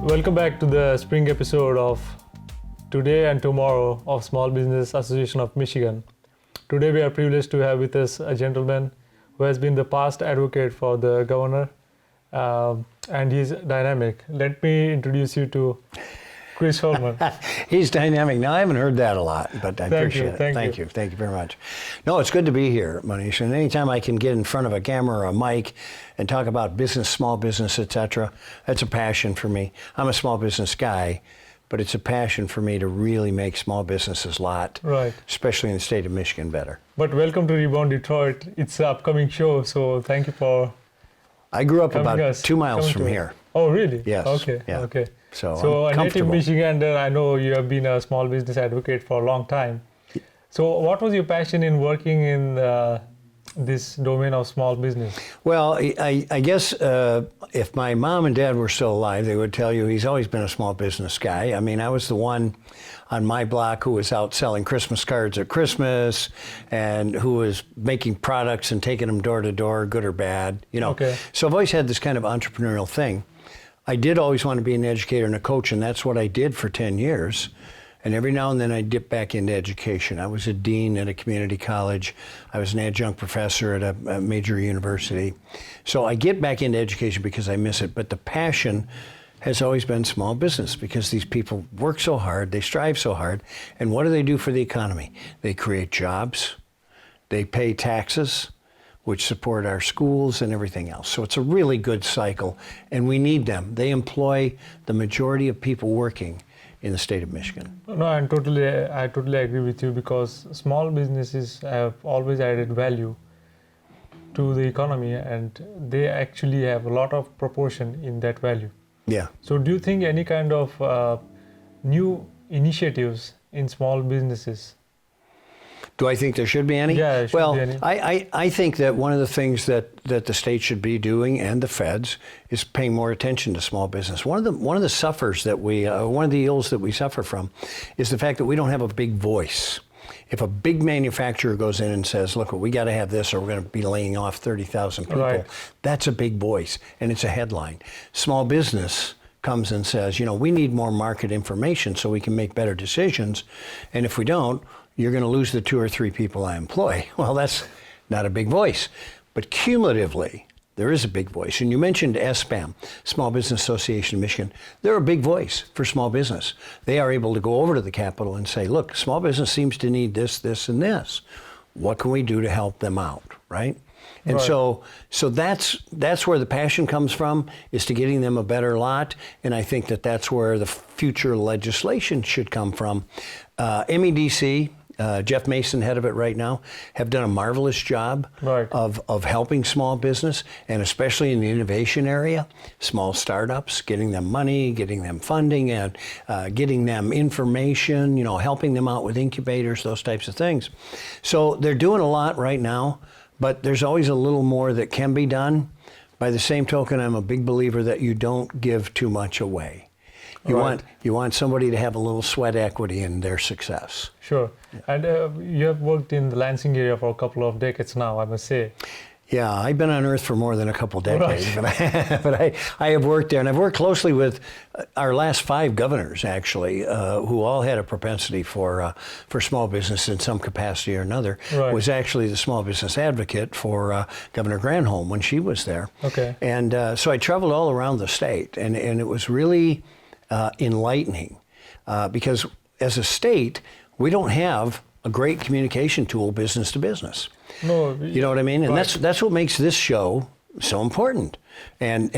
Welcome back to the spring episode of Today and Tomorrow of Small Business Association of Michigan. Today we are privileged to have with us a gentleman who has been the past advocate for the governor, and he's dynamic. Let me introduce you to Chris Holman. He's dynamic. Now, I haven't heard that a lot, but I appreciate it. Thank you. Thank you very much. No, it's good to be here, Manish. And anytime I can get in front of a camera or a mic and talk about business, small business, etc., that's a passion for me. I'm a small business guy, but it's a passion for me to really make small businesses right, especially in the state of Michigan, better. But welcome to Rebound Detroit. It's an upcoming show, so thank you for I grew up about 2 miles from here. Oh, really? Yes. Okay. Yeah. Okay. So a native Michigander, I know you have been a small business advocate for a long time. So what was your passion in working in this domain of small business? Well, I guess if my mom and dad were still alive, they would tell you he's always been a small business guy. I mean, I was the one on my block who was out selling Christmas cards at Christmas and who was making products and taking them door to door, good or bad, you know. Okay. So I've always had this kind of entrepreneurial thing. I did always want to be an educator and a coach, and that's what I did for 10 years. And every now and then I dip back into education. I was a dean at a community college. I was an adjunct professor at a major university. So I get back into education because I miss it. But the passion has always been small business because these people work so hard, they strive so hard. And what do they do for the economy? They create jobs, they pay taxes, which support our schools and everything else. So it's a really good cycle, and we need them. They employ the majority of people working in the state of Michigan. No, I totally agree with you, because small businesses have always added value to the economy, and they actually have a lot of proportion in that value. Yeah. So do you think any kind of new initiatives in small businesses? Do I think there should be any? Yeah, well, be any. I think that one of the things that the state should be doing, and the feds, is paying more attention to small business. One of the suffers that one of the ills that we suffer from is the fact that we don't have a big voice. If a big manufacturer goes in and says, look, we got to have this or we're going to be laying off 30,000 people, right, that's a big voice and it's a headline. Small business comes and says, you know, we need more market information so we can make better decisions. And if we don't, you're going to lose the 2 or 3 people I employ. Well, that's not a big voice. But cumulatively, there is a big voice. And you mentioned SBAM, Small Business Association of Michigan. They're a big voice for small business. They are able to go over to the Capitol and say, look, small business seems to need this, this, and this. What can we do to help them out, right? And right. So that's where the passion comes from, is to getting them a better lot. And I think that's where the future legislation should come from. MEDC, Jeff Mason, head of it right now, have done a marvelous job right, of helping small business, and especially in the innovation area, small startups, getting them money, getting them funding, and getting them information, you know, helping them out with incubators, those types of things. So they're doing a lot right now, but there's always a little more that can be done. By the same token, I'm a big believer that you don't give too much away. You want somebody to have a little sweat equity in their success. Sure. Yeah. And you have worked in the Lansing area for a couple of decades now, I must say. Yeah, I've been on Earth for more than a couple decades, right, but I have worked there, and I've worked closely with our last 5 governors, actually, who all had a propensity for small business in some capacity or another. Right. Was actually the small business advocate for Governor Granholm when she was there. Okay. And so I traveled all around the state, and it was really enlightening, because as a state, we don't have a great communication tool business to business. No, you know what I mean? And right, that's what makes this show so important. And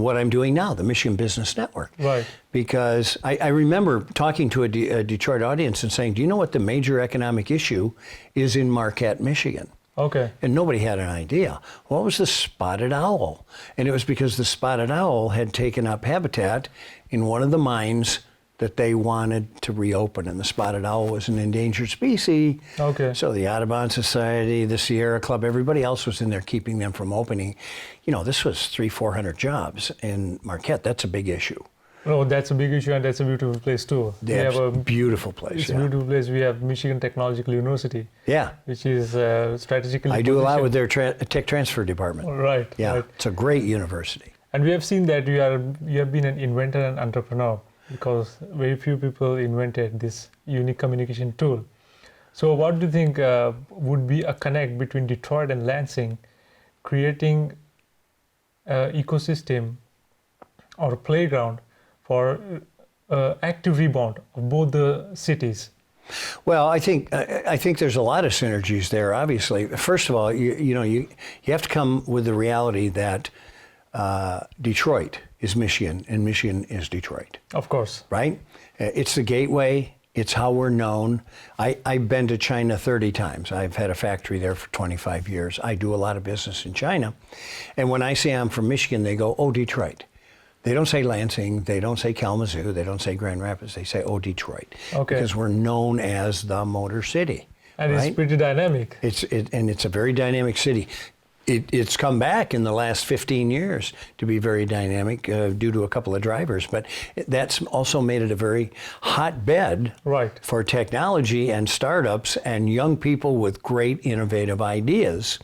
what I'm doing now, the Michigan Business Network. Right. Because I remember talking to a Detroit audience and saying, do you know what the major economic issue is in Marquette, Michigan? Okay. And nobody had an idea. What was the spotted owl? And it was because the spotted owl had taken up habitat in one of the mines that they wanted to reopen, and the spotted owl was an endangered species. Okay. So the Audubon Society, the Sierra Club, everybody else was in there keeping them from opening. You know, this was 300-400 jobs in Marquette. That's a big issue. No, that's a big issue, and that's a beautiful place too. We have a beautiful place. It's a beautiful place. We have Michigan Technological University. Yeah. Which is strategically I do a lot with their tech transfer department. Right. Yeah. Right. It's a great university. And we have seen that you have been an inventor and entrepreneur, because very few people invented this unique communication tool. So what do you think would be a connect between Detroit and Lansing, creating an ecosystem or a playground for active rebound of both the cities? Well, I think there's a lot of synergies there. Obviously, first of all, you have to come with the reality that Detroit is Michigan and Michigan is Detroit. Of course. Right? It's the gateway. It's how we're known. I've been to China 30 times. I've had a factory there for 25 years. I do a lot of business in China. And when I say I'm from Michigan, they go, oh, Detroit. They don't say Lansing. They don't say Kalamazoo. They don't say Grand Rapids. They say, oh, Detroit. Okay. Because we're known as the Motor City. And right? It's pretty dynamic. And it's a very dynamic city. It's come back in the last 15 years to be very dynamic due to a couple of drivers, but that's also made it a very hotbed right. for technology and startups and young people with great innovative ideas.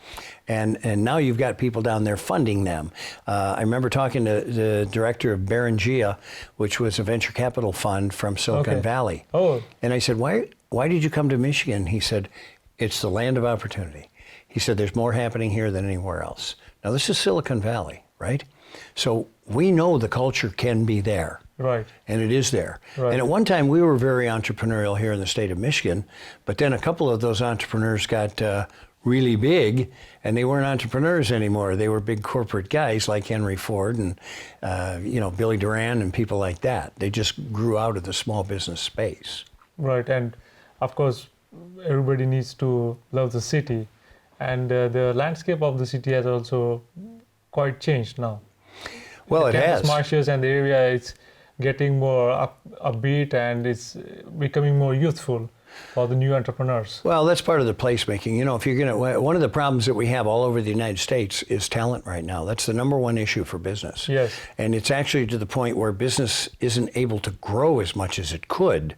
And now you've got people down there funding them. I remember talking to the director of Beringia, which was a venture capital fund from Silicon Valley. Oh. And I said, why did you come to Michigan? He said, it's the land of opportunity. He said, there's more happening here than anywhere else. Now, this is Silicon Valley, right? So we know the culture can be there. Right. And it is there. Right. And at one time, we were very entrepreneurial here in the state of Michigan, but then a couple of those entrepreneurs got really big, and they weren't entrepreneurs anymore. They were big corporate guys like Henry Ford and Billy Duran and people like that. They just grew out of the small business space. Right. And of course, everybody needs to love the city. And the landscape of the city has also quite changed now. Well, the it has. Marshes and the area, it's getting more upbeat, and it's becoming more youthful for the new entrepreneurs. Well, that's part of the placemaking. You know, if you're gonna, one of the problems that we have all over the United States is talent right now. That's the number one issue for business. Yes. And it's actually to the point where business isn't able to grow as much as it could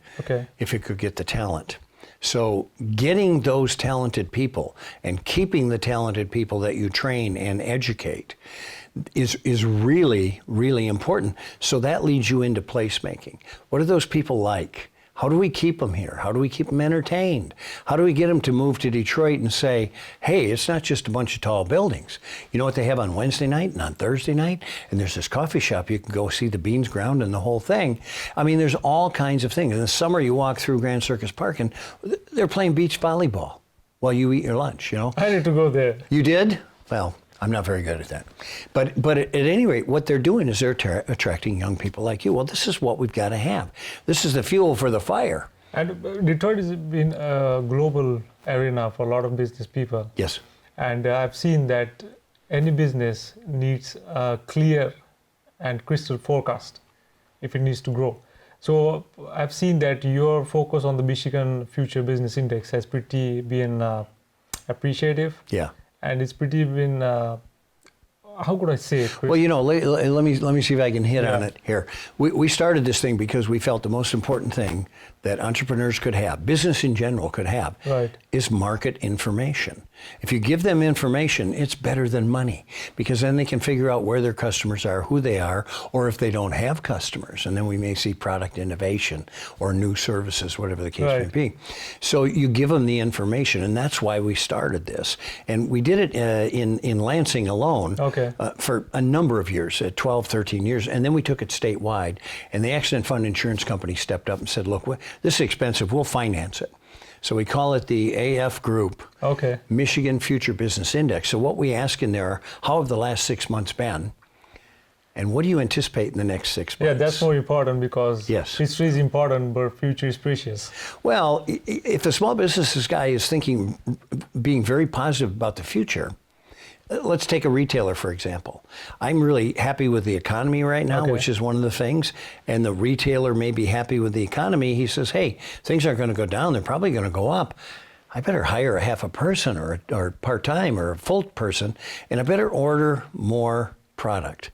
if it could get the talent. So getting those talented people and keeping the talented people that you train and educate is really, really important. So that leads you into placemaking. What are those people like? How do we keep them here? How do we keep them entertained? How do we get them to move to Detroit and say, hey, it's not just a bunch of tall buildings. You know what they have on Wednesday night and on Thursday night? And there's this coffee shop. You can go see the beans ground and the whole thing. I mean, there's all kinds of things. In the summer, you walk through Grand Circus Park and they're playing beach volleyball while you eat your lunch, you know? I need to go there. You did? Well, I'm not very good at that. But at any rate, what they're doing is they're attracting young people like you. Well, this is what we've got to have. This is the fuel for the fire. And Detroit has been a global arena for a lot of business people. Yes. And I've seen that any business needs a clear and crystal forecast if it needs to grow. So I've seen that your focus on the Michigan Future Business Index has pretty been appreciative. Yeah. And it's pretty been, how could I say it, Chris? Well, you know, let me see if I can hit on it here. We started this thing because we felt the most important thing that entrepreneurs could have, business in general could have, is market information. If you give them information, it's better than money, because then they can figure out where their customers are, who they are, or if they don't have customers. And then we may see product innovation or new services, whatever the case may be. So you give them the information, and that's why we started this. And we did it in Lansing alone for a number of years, 12, 13 years. And then we took it statewide. And the Accident Fund Insurance Company stepped up and said, look, this is expensive, we'll finance it. So we call it the AF Group, Michigan Future Business Index. So what we ask in there are, how have the last 6 months been? And what do you anticipate in the next 6 months? Yeah, that's more important, because history is important, but future is precious. Well, if the small businesses guy is thinking, being very positive about the future, let's take a retailer, for example. I'm really happy with the economy right now, which is one of the things. And the retailer may be happy with the economy. He says, hey, things aren't going to go down. They're probably going to go up. I better hire a half a person or part-time or a full person, and I better order more product.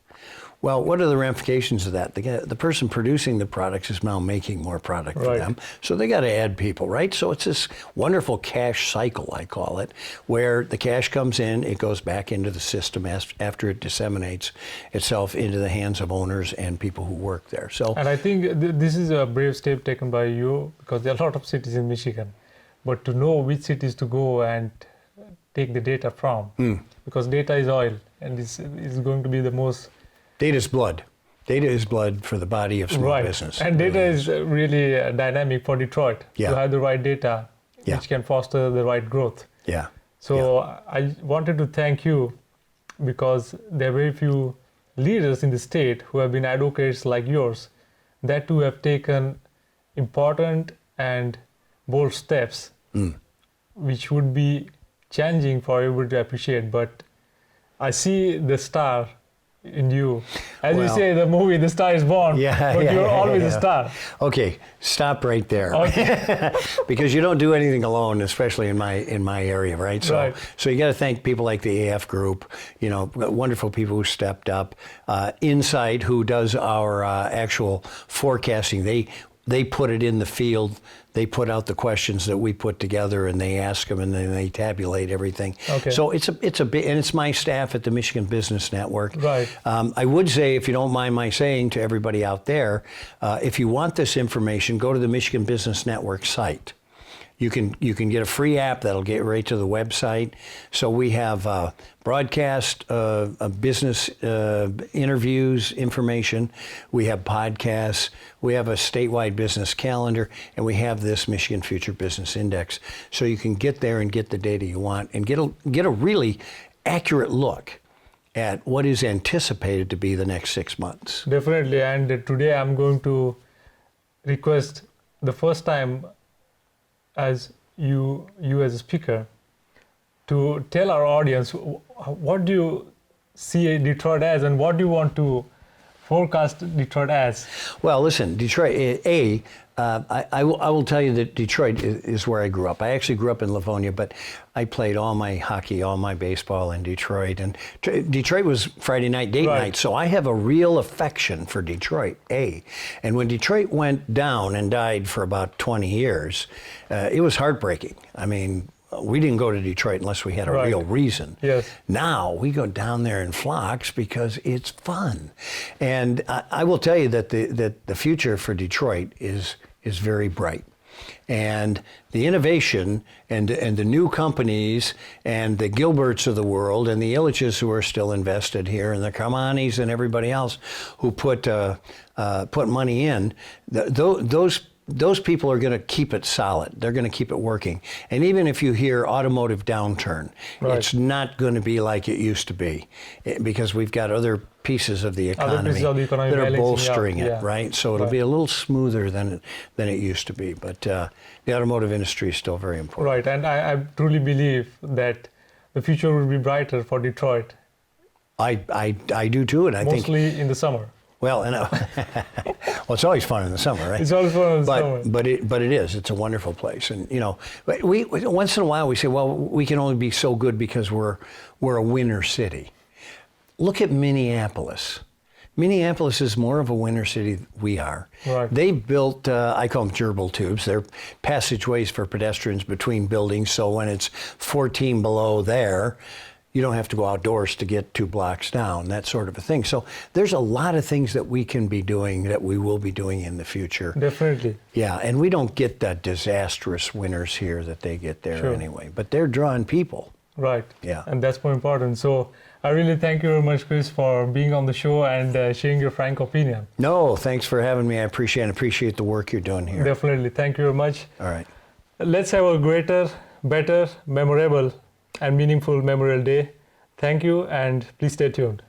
Well, what are the ramifications of that? The person producing the products is now making more product for Right. them, so they got to add people, right? So it's this wonderful cash cycle, I call it, where the cash comes in, it goes back into the system after it disseminates itself into the hands of owners and people who work there. So, And I think this is a brave step taken by you, because there are a lot of cities in Michigan, but to know which cities to go and take the data from, because data is oil, and this is going to be the most. data is blood. Data is blood for the body of small business. And data is really dynamic for Detroit. Yeah. To have the right data, Yeah. which can foster the right growth. Yeah. So I wanted to thank you, because there are very few leaders in the state who have been advocates like yours, that too have taken important and bold steps, which would be challenging for everybody to appreciate. But I see the star in you. As you Well, say in the movie, the star is born, but you're always a star. Okay, stop right there. Okay. Because you don't do anything alone, especially in my area, right? So, Right. so you got to thank people like the AF Group, you know, wonderful people who stepped up. Insight, who does our actual forecasting, they put it in the field. They put out the questions that we put together, and they ask them, and then they tabulate everything. Okay. So it's a bit, and it's my staff at the Michigan Business Network. Right. I would say, if you don't mind my saying to everybody out there, if you want this information, go to the Michigan Business Network site. You can get a free app that'll get right to the website. So we have broadcast, business interviews, information. We have podcasts. We have a statewide business calendar, and we have this Michigan Future Business Index. So you can get there and get the data you want, and get a really accurate look at what is anticipated to be the next 6 months. Definitely. And today I'm going to request, the first time as you as a speaker, to tell our audience, what do you see Detroit as, and what do you want to forecast Detroit as? Well, listen, Detroit, I will tell you that Detroit is where I grew up. I actually grew up in Livonia, but I played all my hockey, all my baseball in Detroit. And Detroit was Friday night, date night, so I have a real affection for Detroit, And when Detroit went down and died for about 20 years, it was heartbreaking. I mean, we didn't go to Detroit unless we had a real reason. Yes. Now we go down there in flocks because it's fun. And I will tell you that the future for Detroit is very bright. And the innovation and the new companies and the Gilberts of the world and the Illiches who are still invested here and the Kamanis and everybody else who put money in, those people are going to keep it solid. They're going to keep it working. And even if you hear automotive downturn, it's not going to be like it used to be, because we've got other pieces of the economy that are bolstering it, right? So it'll be a little smoother than it used to be. But the automotive industry is still very important. Right, and I truly believe that the future will be brighter for Detroit. I do too, and I think mostly in the summer. Well, well, it's always fun in the summer, right? It's always fun in the summer. But it is. It's a wonderful place, and you know, we once in a while we say, well, we can only be so good because we're a winter city. Look at Minneapolis. Minneapolis is more of a winter city than we are. Right. They built, I call them gerbil tubes. They're passageways for pedestrians between buildings. So when it's 14 below there, you don't have to go outdoors to get 2 blocks down, that sort of a thing. So there's a lot of things that we can be doing, that we will be doing in the future. Definitely. Yeah, and we don't get that disastrous winters here that they get there anyway. But they're drawing people. Right. Yeah. And that's more important. So I really thank you very much, Chris, for being on the show and sharing your frank opinion. No, thanks for having me. I appreciate the work you're doing here. Definitely. Thank you very much. All right. Let's have a greater, better, memorable, and meaningful Memorial Day. Thank you, and please stay tuned.